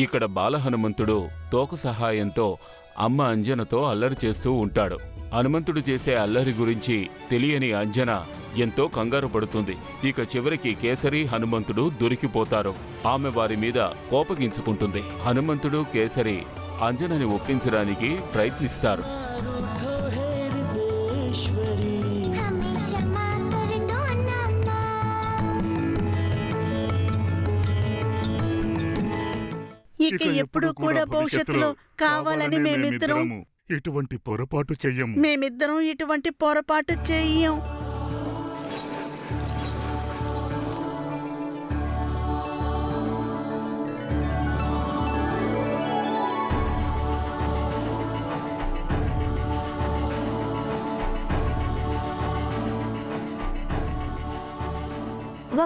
ఇక్కడ బాలహనుమంతుడు తోక సహాయంతో అమ్మ అంజనతో అల్లరి చేస్తూ ఉంటాడు. హనుమంతుడు చేసే అల్లరి గురించి తెలియని అంజన ఎంతో కంగారు పడుతుంది. ఇక చివరికి కేసరి హనుమంతుడు దొరికిపోతారు. ఆమె వారి మీద కోపగించుకుంటుంది. హనుమంతుడు కేసరి అంజనని ఒప్పించడానికి ప్రయత్నిస్తారు. ఇక ఎప్పుడు కూడా భవిష్యత్తులో కావాలని మేమిద్దరం ఇటువంటి పొరపాటు చెయ్యము. మేమిద్దరం ఇటువంటి పొరపాటు చెయ్యం.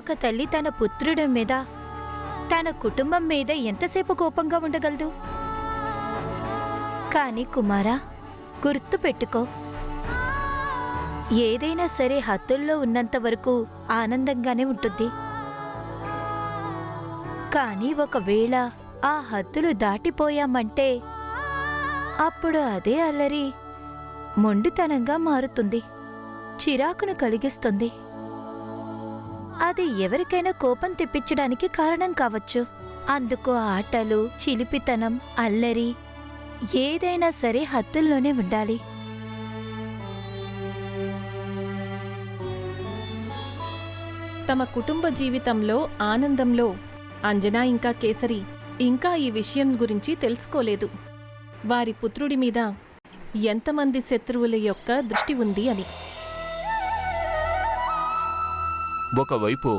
ఒక తల్లి తన పుత్రుడి మీద, తన కుటుంబం మీద ఎంతసేపు కోపంగా ఉండగలదు? కాని కుమారా, గుర్తు పెట్టుకో, ఏదైనా సరే హద్దుల్లో ఉన్నంత వరకు ఆనందంగానే ఉంటుంది. కాని ఒకవేళ ఆ హద్దులు దాటిపోయామంటే అప్పుడు అదే అల్లరి మొండితనంగా మారుతుంది, చిరాకును కలిగిస్తుంది. అది ఎవరికైనా కోపం తెప్పించడానికి కారణం కావచ్చు. అందుకు ఆటలు, చిలిపితనం, అల్లరి ఏదైనా సరే హద్దుల్లోనే ఉండాలి. తమ కుటుంబ జీవితంలో ఆనందంలో అంజనా ఇంకా కేసరి ఇంకా ఈ విషయం గురించి తెలుసుకోలేదు. వారి పుత్రుడి మీద ఎంతమంది శత్రువుల యొక్క దృష్టి ఉంది అని. ఒకవైపు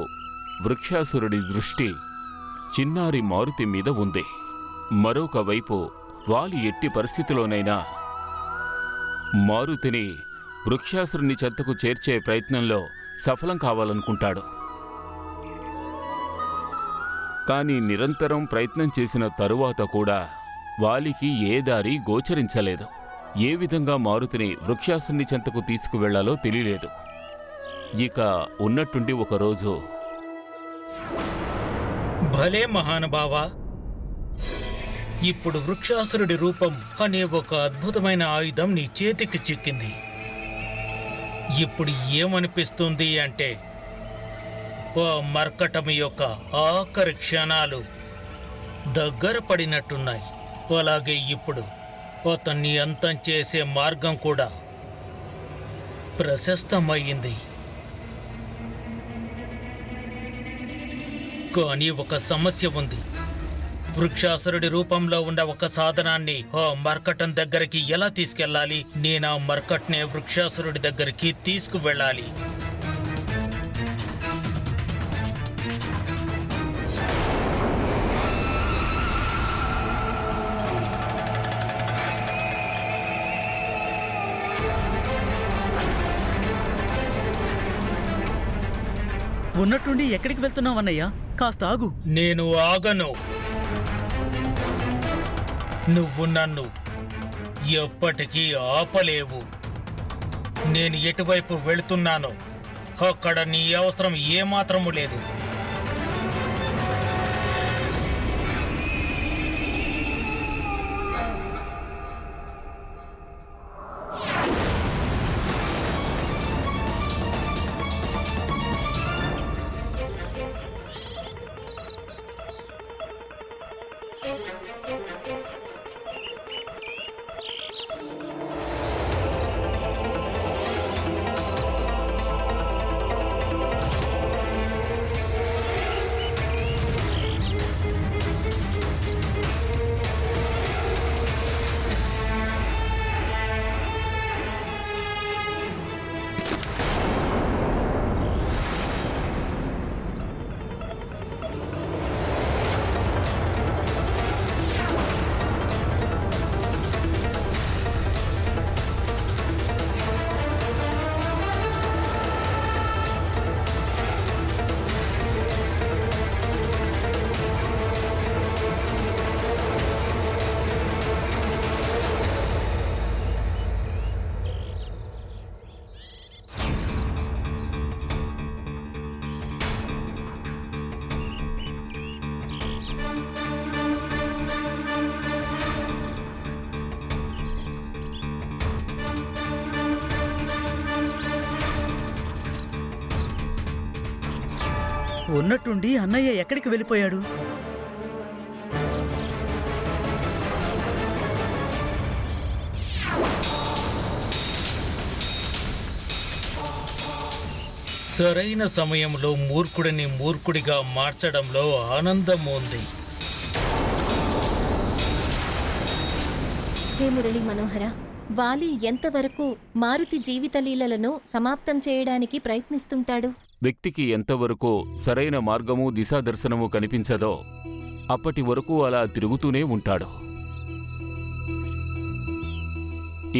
వృక్షాసురుడి దృష్టి చిన్నారి మారుతి మీద ఉంది. మరొక వైపు వాలి ఎట్టి పరిస్థితిలోనైనా మారుతిని వృక్షాసురుని చెంతకు చేర్చే ప్రయత్నంలో సఫలం కావాలనుకుంటాడు. కానీ నిరంతరం ప్రయత్నం చేసిన తరువాత కూడా వాలికి ఏ దారి గోచరించలేదు. ఏ విధంగా మారుతిని వృక్షాసురుని చెంతకు తీసుకువెళ్లాలో తెలియలేదు. ఇక ఉన్నట్టుండి ఒకరోజు, భలే మహానుభావా, ఇప్పుడు వృక్షాసురుడి రూపం అనే ఒక అద్భుతమైన ఆయుధం నీ చేతికి చిక్కింది. ఇప్పుడు ఏమనిపిస్తుంది అంటే ఓ మర్కటం యొక్క ఆఖరి క్షణాలు దగ్గర పడినట్టున్నాయి. అలాగే ఇప్పుడు అతన్ని అంతం చేసే మార్గం కూడా ప్రశస్తమయ్యింది. కానీ ఒక సమస్య ఉంది. వృక్షాసురుడి రూపంలో ఉన్న ఒక సాధనాన్ని ఆ మర్కటం దగ్గరికి ఎలా తీసుకెళ్ళాలి? నేను ఆ మర్కట్నే వృక్షాసురుడి దగ్గరికి తీసుకువెళ్ళాలి. ఉన్నట్టుండి ఎక్కడికి వెళ్తున్నావన్నయ్యా? కాస్త ఆగు. నేను ఆగను. నువ్వు నన్ను ఎప్పటికీ ఆపలేవు. నేను ఎటువైపు వెళుతున్నానో అక్కడ నీ అవసరం ఏమాత్రము లేదు. ఉన్నట్టుండి అన్నయ్య ఎక్కడికి వెళ్ళిపోయాడు? సరైన సమయంలో మూర్ఖుడిని మూర్ఖుడిగా మార్చడంలో ఆనందం ఉంది. హే మురళి మనోహర, వాలి ఎంతవరకు మారుతి జీవిత లీలలను సమాప్తం చేయడానికి ప్రయత్నిస్తుంటాడు? వ్యక్తికి ఎంతవరకు సరైన మార్గము దిశాదర్శనము కనిపించదో అప్పటి వరకు అలా తిరుగుతూనే ఉంటాడు.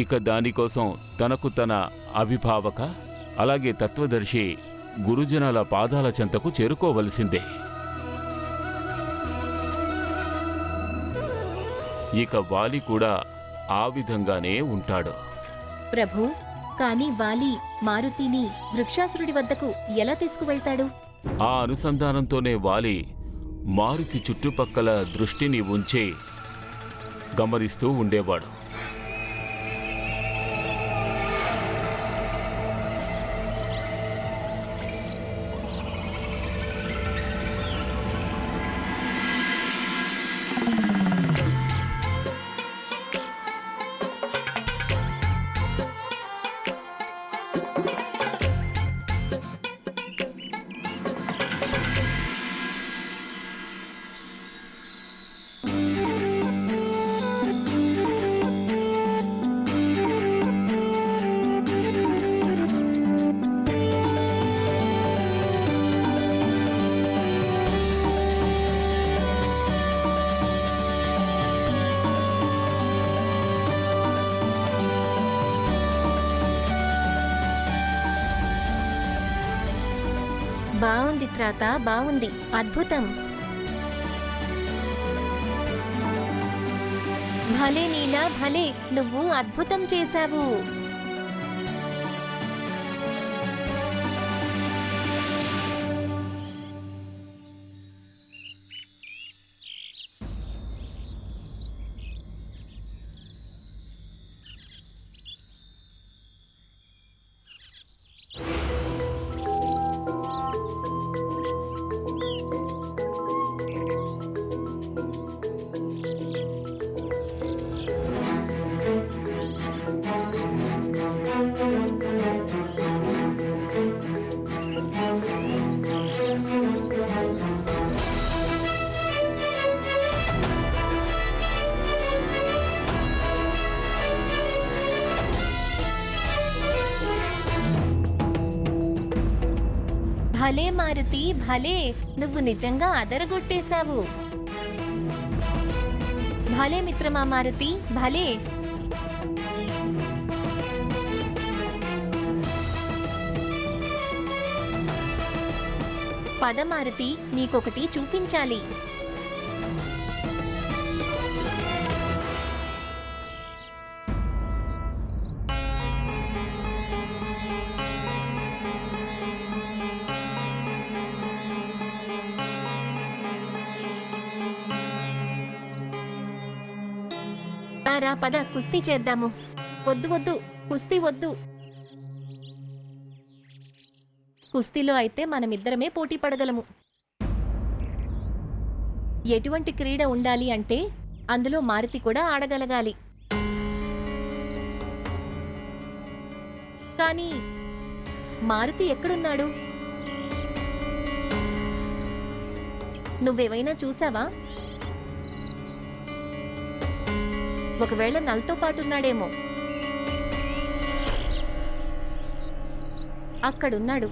ఇక దానికోసం తనకు తన అభిభావక అలాగే తత్వదర్శి గురుజనాల పాదాల చెంతకు చేరుకోవలసిందే. ఇక వాలి కూడా ఆ విధంగానే ఉంటాడు. ప్రభు, కానీ వాలి మారుతిని వృక్షాసురుడి వద్దకు ఎలా తీసుకువెళ్తాడు? ఆ అనుసంధానంతోనే వాలి మారుతి చుట్టుపక్కల దృష్టిని ఉంచి గమనిస్తూ ఉండేవాడు. బావుంది త్రాత, బావుంది, అద్భుతం. భలే నీలా, భలే, నువ్వు అద్భుతం చేశావు. భలే మారుతి, భలే, నువ్వు నిజంగా అదరగొట్టేశావు. భలే మిత్రమా మారుతి, భలే. పద మారుతి, నీకొకటి చూపించాలి. రా పద, కుస్తీ చేద్దాము. వద్దు వద్దు, కుస్తీ వద్దు. కుస్తీలో అయితే మనమిద్దరమే పోటీ పడగలము. ఎటువంటి క్రీడ ఉండాలి అంటే అందులో మారుతి కూడా ఆడగలగాలి. కానీ మారుతి ఎక్కడున్నాడు? నువ్వేమైనా చూసావా? ఒకవేళ నల్తో పాటున్నాడేమో. అక్కడున్నాడు.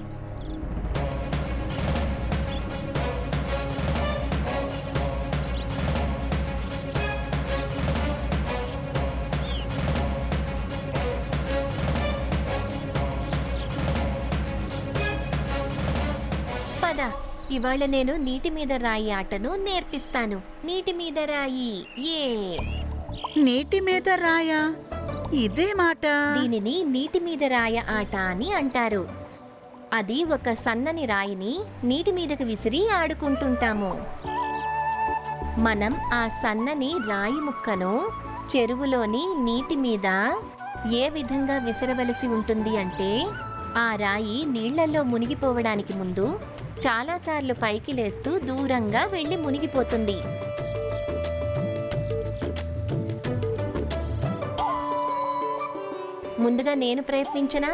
పద, ఇవాళ నేను నీటి మీద రాయి ఆటను నేర్పిస్తాను. నీటి మీద రాయి. ఏ నీటి మీద రాయా? ఇదే మాట. దీనిని నీటి మీద రాయ ఆట అని అంటారు. అది ఒక సన్నని రాయిని నీటి మీదకు విసిరి ఆడుకుంటుంటాము. మనం ఆ సన్నని రాయి ముక్కను చెరువులోని నీటి మీద ఏ విధంగా విసరవలసి ఉంటుంది అంటే ఆ రాయి నీళ్లలో మునిగిపోవడానికి ముందు చాలాసార్లు పైకి లేస్తూ దూరంగా వెళ్ళి మునిగిపోతుంది. ముందుగా నేను ప్రయత్నించనా?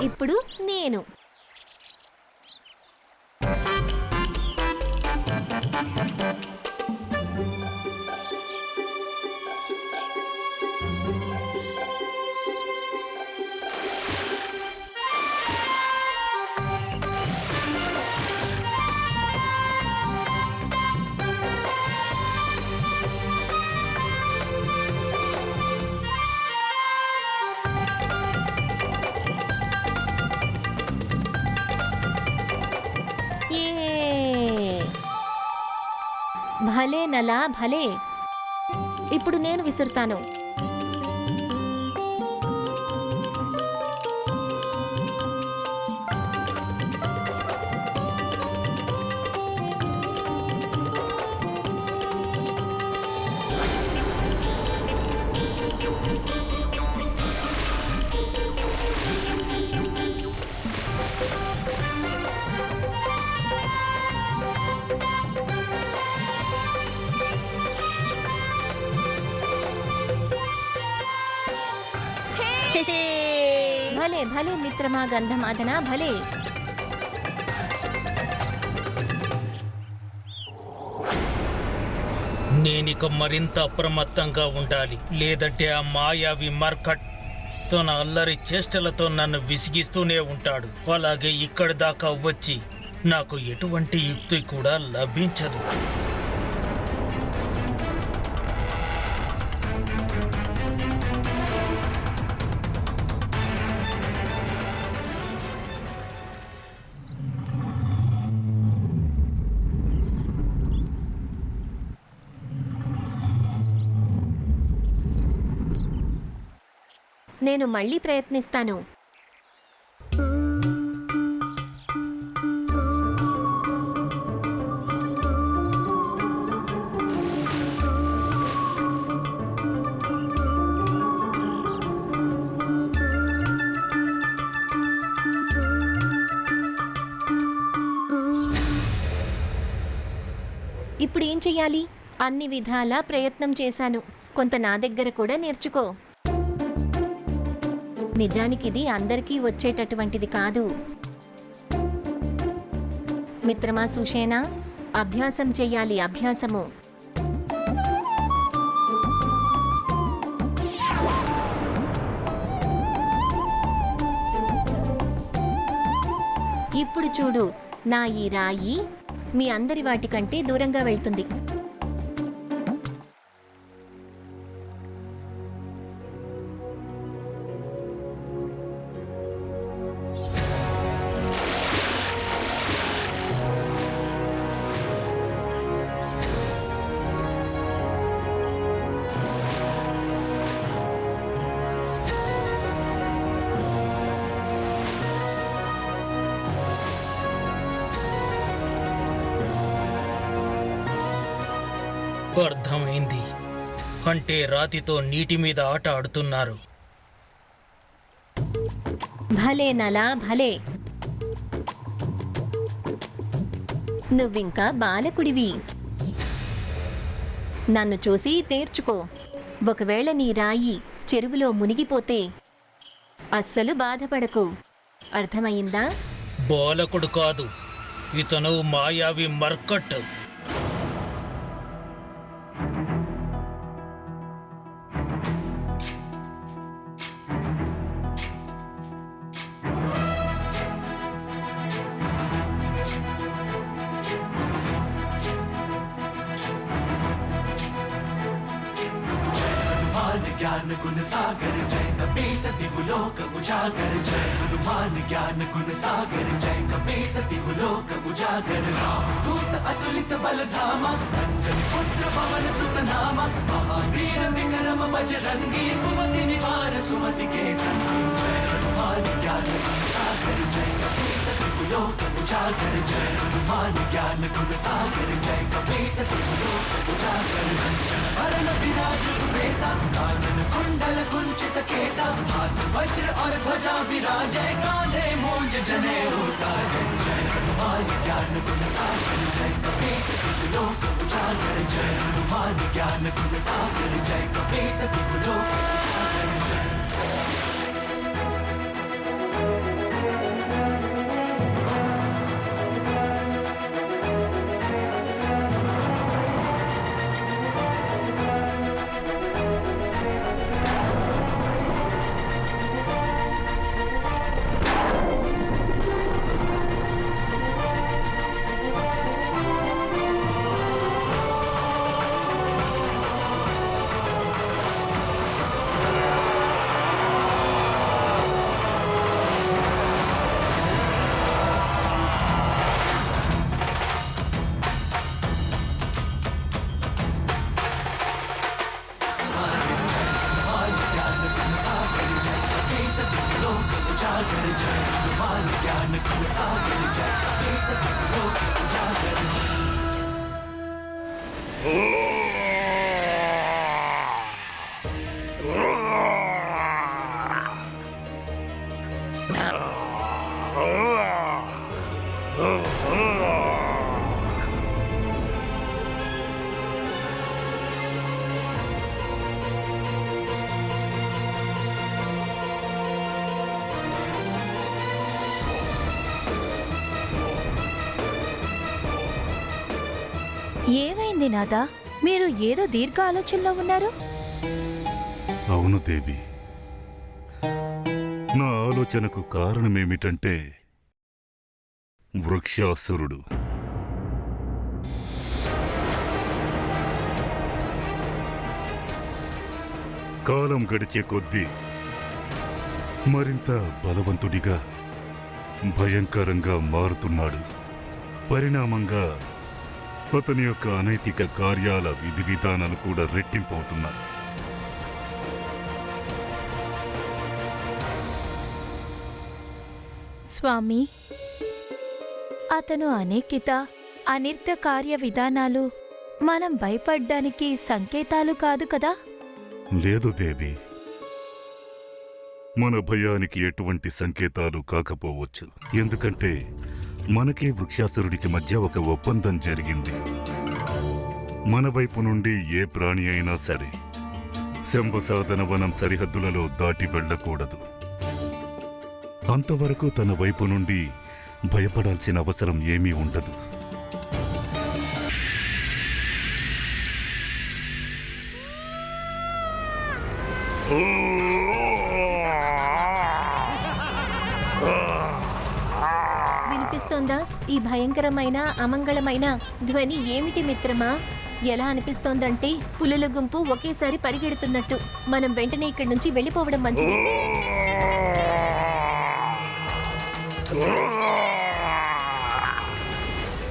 ఇప్పుడు నేను. భలే నలా భలే. ఇప్పుడు నేను విసురుతాను. భలే భలే మిత్రమా గంధమాదన భలే. నేనిక మరింత అప్రమత్తంగా ఉండాలి, లేదంటే ఆ మాయావి మర్కట్ తన అల్లరి చేష్టలతో నన్ను విసిగిస్తూనే ఉంటాడు. అలాగే ఇక్కడి దాకా వచ్చి నాకు ఎటువంటి యుక్తి కూడా లభించదు. నేను మళ్ళీ ప్రయత్నిస్తాను. ఇప్పుడు ఏం చెయ్యాలి? అన్ని విధాలా ప్రయత్నం చేశాను. కొంత నా దగ్గర కూడా నేర్చుకో. నిజానికి ఇది అందరికీ వచ్చేటటువంటిది కాదు. మిత్రమా సుషేనా, అభ్యాసం చెయ్యాలి, అభ్యాసము. ఇప్పుడు చూడు, నా ఈ రాయి మీ అందరి వాటికంటే దూరంగా వెళ్తుంది. అర్థమైంది. అంటే రాతితో నీటి మీద ఆట ఆడుతున్నారు. భలే నలా భలే. నువ్వింకా బాలకుడివి. నన్ను చూసి నేర్చుకో. ఒకవేళ నీ రాయి చెరువులో మునిగిపోతే అస్సలు బాధపడకు. అర్థమయ్యిందా? బాలకుడు కాదు, ఇతను మాయావి మర్కట్. ज्ञान गुण सागर जय कपीस तिहुलोक उजागर जय हनुमान ज्ञान गुण सागर जय कपीस तिहुलोक उजागर दूत अतुलित बल धामा अंजन पुत्र पवन सुत नामा महावीर विक्रम बजरंगी कुमति निवार सुमति के संगी जय हनुमान ज्ञान गुण सागर जय कपीस तिहुलोक उजागर जय हनुमान ज्ञान गुण सागर जय कपीस तिहुलोक उजागर भरण विराज सुबेसा कानन कुंडल कुंचित केसा हाथ वज्र और ध्वजा विराजय कांधे मूंज जनेऊ साजय जय हनुमान ज्ञान गुण सागर जय कपीस तिहुलोक उजागर जय हनुमान ज्ञान गुण सागर जय कपीस तिहुलोक उजागर जय ఏమైంది నాదా? మీరు ఏదో దీర్ఘ ఆలోచనలో ఉన్నారు. అవును దేవి, నా ఆలోచనకు కారణమేమిటంటే వృక్షాసురుడు. కాలం గడిచే కొద్దీ మరింత బలవంతుడిగా భయంకరంగా మారుతున్నాడు. పరిణామంగా అతని యొక్క అనైతిక కార్యాల విధి విధానాలు కూడా రెట్టింపవుతున్నాయి. స్వామి, అతను అనేకిత అనిర్త కార్య విధానాలు మనం భయపడ్డానికి సంకేతాలు కాదు కదా? లేదు దేవి, మన భయానికి ఎటువంటి సంకేతాలు కాకపోవచ్చు. ఎందుకంటే మనకే వృక్షాసురుడికి మధ్య ఒక ఒప్పందం జరిగింది. మన వైపు నుండి ఏ ప్రాణి అయినా సరే శంభసాధన వనం సరిహద్దులలో దాటి వెళ్ళకూడదు. అంతవరకు తన వైపు నుండి భయపడాల్సిన అవసరం ఏమీ ఉండదు. వినిపిస్తోందా? ఈ భయంకరమైన అమంగళమైన ధ్వని ఏమిటి మిత్రమా? ఎలా అనిపిస్తోందంటే పులుల గుంపు ఒకేసారి పరిగెడుతున్నట్టు. మనం వెంటనే ఇక్కడి నుంచి వెళ్ళిపోవడం మంచిది.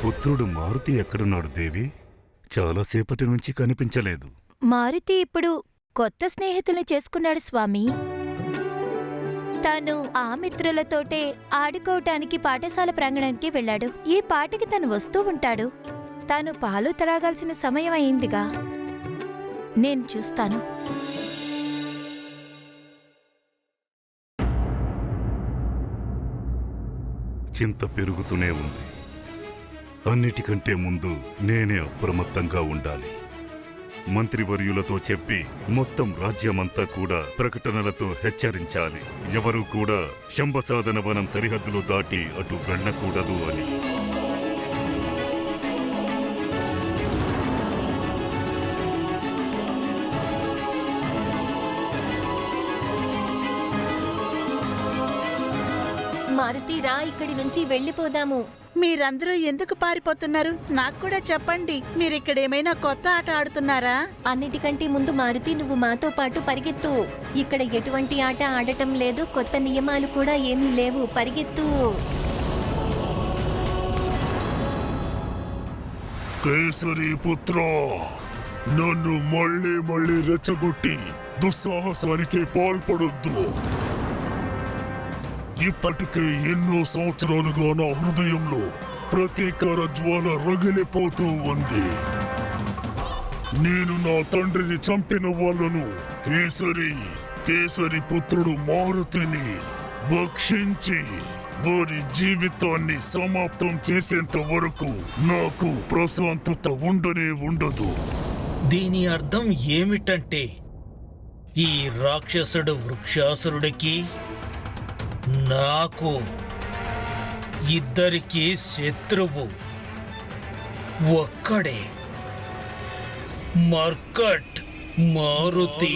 పుత్రుడు మారుతి ఎక్కడున్నాడు దేవి? చాలాసేపటి నుంచి కనిపించలేదు. మారుతి ఇప్పుడు కొత్త స్నేహితుల్ని చేసుకున్నాడు స్వామి. తాను ఆ మిత్రులతోటే ఆడుకోవటానికి పాఠశాల ప్రాంగణానికి వెళ్ళాడు. ఈ పాటికి తను వస్తూ ఉంటాడు. తాను పాలు త్రాగాల్సిన సమయం అయిందిగా. నేను చూస్తాను. చింత పెరుగుతూనే ఉంది. అన్నిటికంటే ముందు నేనే అప్రమత్తంగా ఉండాలి. మంత్రివర్యులతో చెప్పి మొత్తం రాజ్యమంతా కూడా ప్రకటనలతో హెచ్చరించాలి. ఎవరూ కూడా శంభసాధన వనం సరిహద్దులు దాటి అటు వెళ్ళకూడదు అని. మారుతి రా, ఇక్కడి నుంచి వెళ్ళిపోదాము. మీరందరూ ఎందుకు పారిపోతున్నారు? నాకు కూడా చెప్పండి. మీరిక్కడేమైనా కొత్త ఆట ఆడుతున్నారా? అన్నిటికంటే ముందు మారుతి, నువ్వు మాతో పాటు పరిగెత్తు. ఇక్కడ ఎటువంటి ఆట ఆడటం లేదు, కొత్త నియమాలు కూడా ఏమీ లేవు. పరిగెత్తు. కేసరి పుత్ర, నన్ను మళ్ళీ మళ్ళీ రెచ్చగొట్టి దుస్సాహసానికి పాల్పడొద్దు. ఇప్పటికే ఎన్నో సంవత్సరాలుగా నా హృదయంలో ప్రతీకార జ్వాల రగిలిపోతూ ఉంది. నేను నా తండ్రిని చంపిన వాళ్ళను కేసరి పుత్రుడు మారుతిని భక్షించి వారి జీవితాన్ని సమాప్తం చేసేంత వరకు నాకు ప్రశాంతత ఉండనే ఉండదు. దీని అర్థం ఏమిటంటే ఈ రాక్షసుడు వృక్షాసురుడికి నాకు ఇద్దరికి శత్రువు ఒక్కడే, మర్కట్ మారుతి.